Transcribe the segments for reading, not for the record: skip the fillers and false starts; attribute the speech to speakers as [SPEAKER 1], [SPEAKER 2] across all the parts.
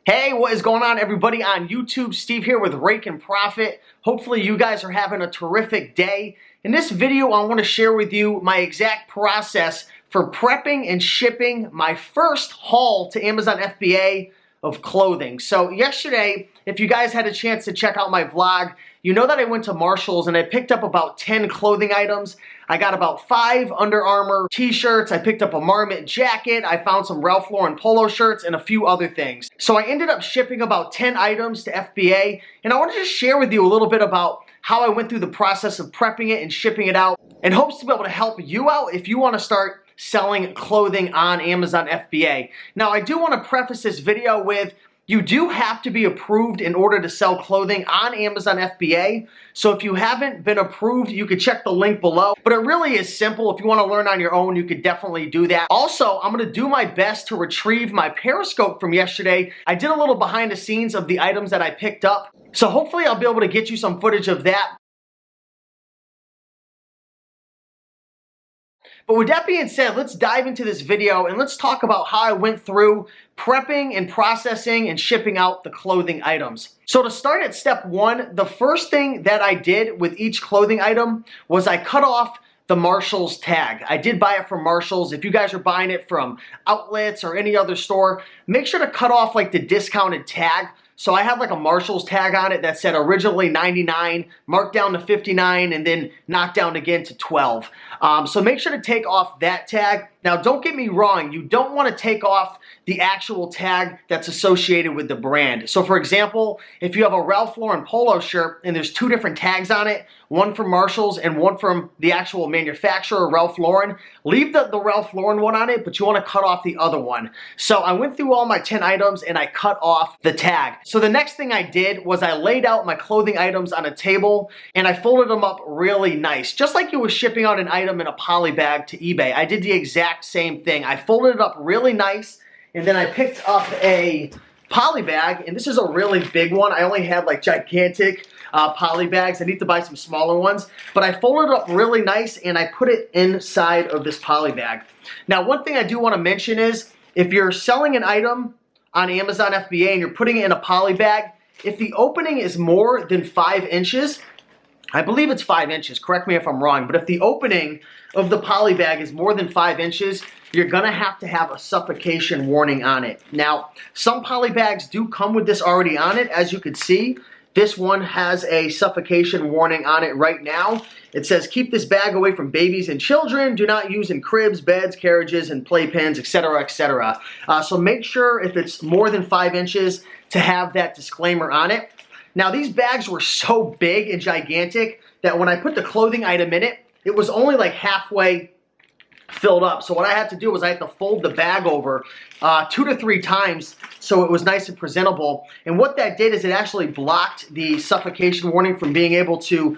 [SPEAKER 1] Hey, what is going on, everybody on YouTube? Steve here with Raiken Profit. Hopefully you guys are having a terrific day. In this video, I want to share with you my exact process for prepping and shipping my first haul to Amazon FBA of clothing. So yesterday, if you guys had a chance to check out my vlog, you know that I went to Marshall's and I picked up about 10 clothing items. I got about 5 Under Armour t-shirts, I picked up a Marmot jacket, I found some Ralph Lauren polo shirts, and a few other things. So I ended up shipping about 10 items to FBA, and I want to just share with you a little bit about how I went through the process of prepping it and shipping it out, in hopes to be able to help you out if you want to start selling clothing on Amazon FBA. Now, I do want to preface this video with, you do have to be approved in order to sell clothing on Amazon FBA. So if you haven't been approved, you could check the link below. But it really is simple. If you want to learn on your own, you could definitely do that. Also, I'm going to do my best to retrieve my Periscope from yesterday. I did a little behind the scenes of the items that I picked up. So hopefully I'll be able to get you some footage of that. But with that being said, let's dive into this video and let's talk about how I went through prepping and processing and shipping out the clothing items. So to start at step 1, the first thing that I did with each clothing item was I cut off the Marshall's tag. I did buy it from Marshall's. If you guys are buying it from outlets or any other store, make sure to cut off like the discounted tag. So I had like a Marshall's tag on it that said originally $99, marked down to $59, and then knocked down again to $12. So make sure to take off that tag. Now, don't get me wrong, you don't want to take off the actual tag that's associated with the brand. So for example, if you have a Ralph Lauren polo shirt and there's 2 different tags on it, one from Marshall's and one from the actual manufacturer, Ralph Lauren, leave the Ralph Lauren one on it, but you want to cut off the other one. So I went through all my 10 items and I cut off the tag. So the next thing I did was I laid out my clothing items on a table and I folded them up really nice. Just like you were shipping out an item in a poly bag to eBay, I did the exact same thing. I folded it up really nice, and then I picked up a poly bag, and this is a really big one. I only had like gigantic poly bags. I need to buy some smaller ones, but I folded it up really nice and I put it inside of this poly bag. Now, one thing I do want to mention is, if you're selling an item on Amazon FBA and you're putting it in a poly bag, if the opening is more than 5 inches, I believe it's 5 inches, correct me if I'm wrong, but if the opening of the poly bag is more than 5 inches, you're gonna have to have a suffocation warning on it. Now, some poly bags do come with this already on it. As you can see, this one has a suffocation warning on it right now. It says, keep this bag away from babies and children. Do not use in cribs, beds, carriages, and playpens, etc., etc. So make sure if it's more than 5 inches to have that disclaimer on it. Now, these bags were so big and gigantic that when I put the clothing item in it, it was only like halfway filled up. So what I had to do was I had to fold the bag over 2 to 3 times so it was nice and presentable. And what that did is it actually blocked the suffocation warning from being able to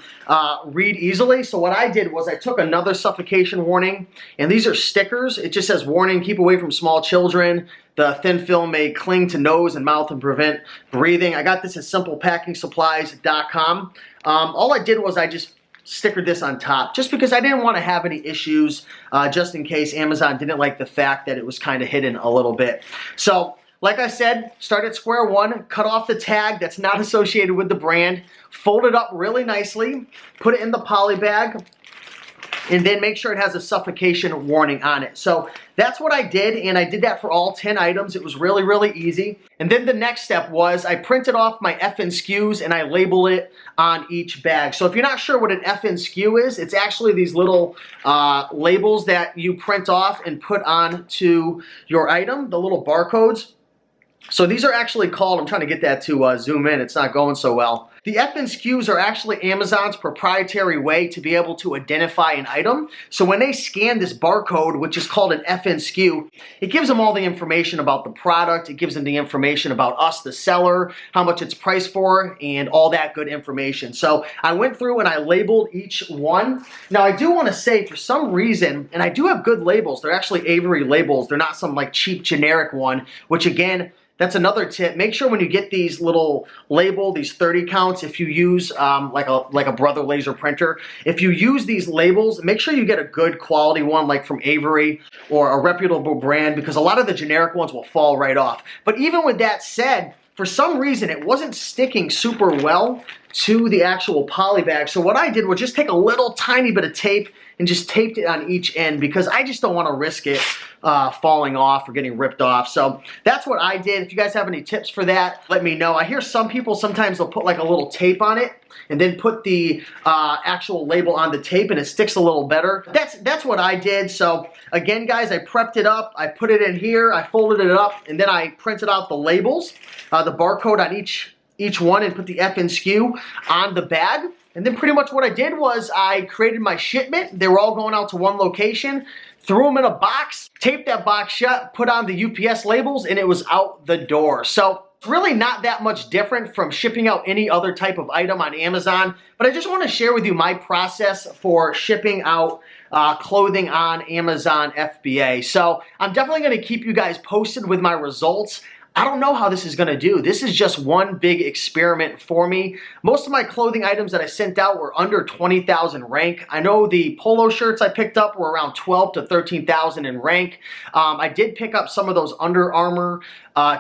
[SPEAKER 1] read easily. So what I did was I took another suffocation warning, and these are stickers. It just says, warning, keep away from small children. The thin film may cling to nose and mouth and prevent breathing. I got this at simplepackingSupplies.com. All I did was I just stickered this on top just because I didn't want to have any issues just in case Amazon didn't like the fact that it was kind of hidden a little bit. So like I said, start at square one, cut off the tag that's not associated with the brand, fold it up really nicely, put it in the poly bag, and then make sure it has a suffocation warning on it. So that's what I did, and I did that for all 10 items. It was really, really easy. And then the next step was I printed off my FNSKUs and I labeled it on each bag. So if you're not sure what an FNSKU is, it's actually these little labels that you print off and put onto your item, the little barcodes. So these are actually called, I'm trying to get that to zoom in, it's not going so well. The FNSKUs are actually Amazon's proprietary way to be able to identify an item. So when they scan this barcode, which is called an FNSKU, it gives them all the information about the product, it gives them the information about us, the seller, how much it's priced for, and all that good information. So I went through and I labeled each one. Now I do want to say, for some reason, and I do have good labels, they're actually Avery labels, they're not some like cheap generic one, which again, that's another tip. Make sure when you get these little label, these 30 counts, if you use like a Brother laser printer, if you use these labels, make sure you get a good quality one like from Avery or a reputable brand, because a lot of the generic ones will fall right off. But even with that said, for some reason it wasn't sticking super well to the actual poly bag. So what I did was just take a little tiny bit of tape and just taped it on each end because I just don't want to risk it falling off or getting ripped off. So that's what I did. If you guys have any tips for that, let me know. I hear some people sometimes they'll put like a little tape on it and then put the actual label on the tape and it sticks a little better. That's what I did. So again, guys, I prepped it up. I put it in here. I folded it up and then I printed out the labels, the barcode on each one, and put the F in SKU on the bag. And then pretty much what I did was I created my shipment. They were all going out to one location, threw them in a box, taped that box shut, put on the UPS labels, and it was out the door. So it's really not that much different from shipping out any other type of item on Amazon, but I just want to share with you my process for shipping out clothing on Amazon FBA. So I'm definitely going to keep you guys posted with my results. I don't know how this is going to do. This is just one big experiment for me. Most of my clothing items that I sent out were under 20,000 rank. I know the polo shirts I picked up were around 12 to 13,000 in rank. I did pick up some of those Under Armour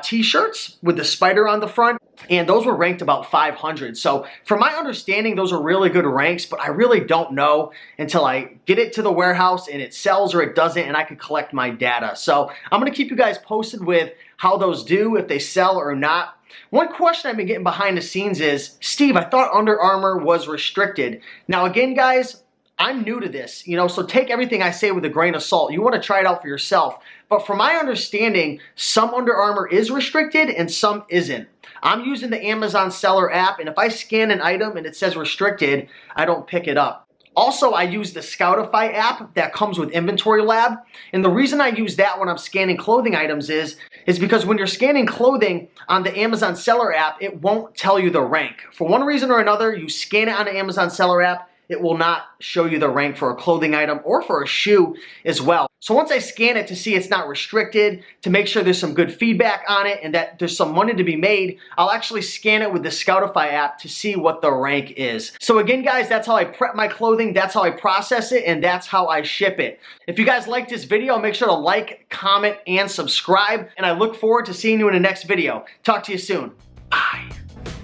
[SPEAKER 1] t-shirts with the spider on the front, and those were ranked about 500. So from my understanding, those are really good ranks, but I really don't know until I get it to the warehouse and it sells or it doesn't, and I can collect my data. So I'm going to keep you guys posted with how those do, if they sell or not. One question I've been getting behind the scenes is, Steve, I thought Under Armour was restricted. Now again, guys, I'm new to this, so take everything I say with a grain of salt. You want to try it out for yourself. But from my understanding, some Under Armour is restricted and some isn't. I'm using the Amazon seller app, and if I scan an item and it says restricted, I don't pick it up. Also, I use the Scoutify app that comes with Inventory Lab. And the reason I use that when I'm scanning clothing items is because when you're scanning clothing on the Amazon seller app, it won't tell you the rank. For one reason or another, you scan it on the Amazon seller app, it will not show you the rank for a clothing item or for a shoe as well. So once I scan it to see it's not restricted, to make sure there's some good feedback on it and that there's some money to be made, I'll actually scan it with the Scoutify app to see what the rank is. So again, guys, that's how I prep my clothing, that's how I process it, and that's how I ship it. If you guys like this video, make sure to like, comment, and subscribe, and I look forward to seeing you in the next video. Talk to you soon. Bye.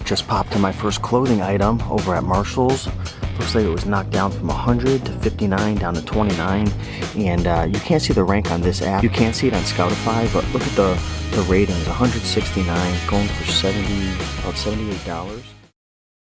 [SPEAKER 1] Just popped to my first clothing item over at Marshall's. Looks like it was knocked down from 100 to 59 down to 29, and you can't see the rank on this app. You can see it on Scoutify, but look at the ratings, 169 going for about $78.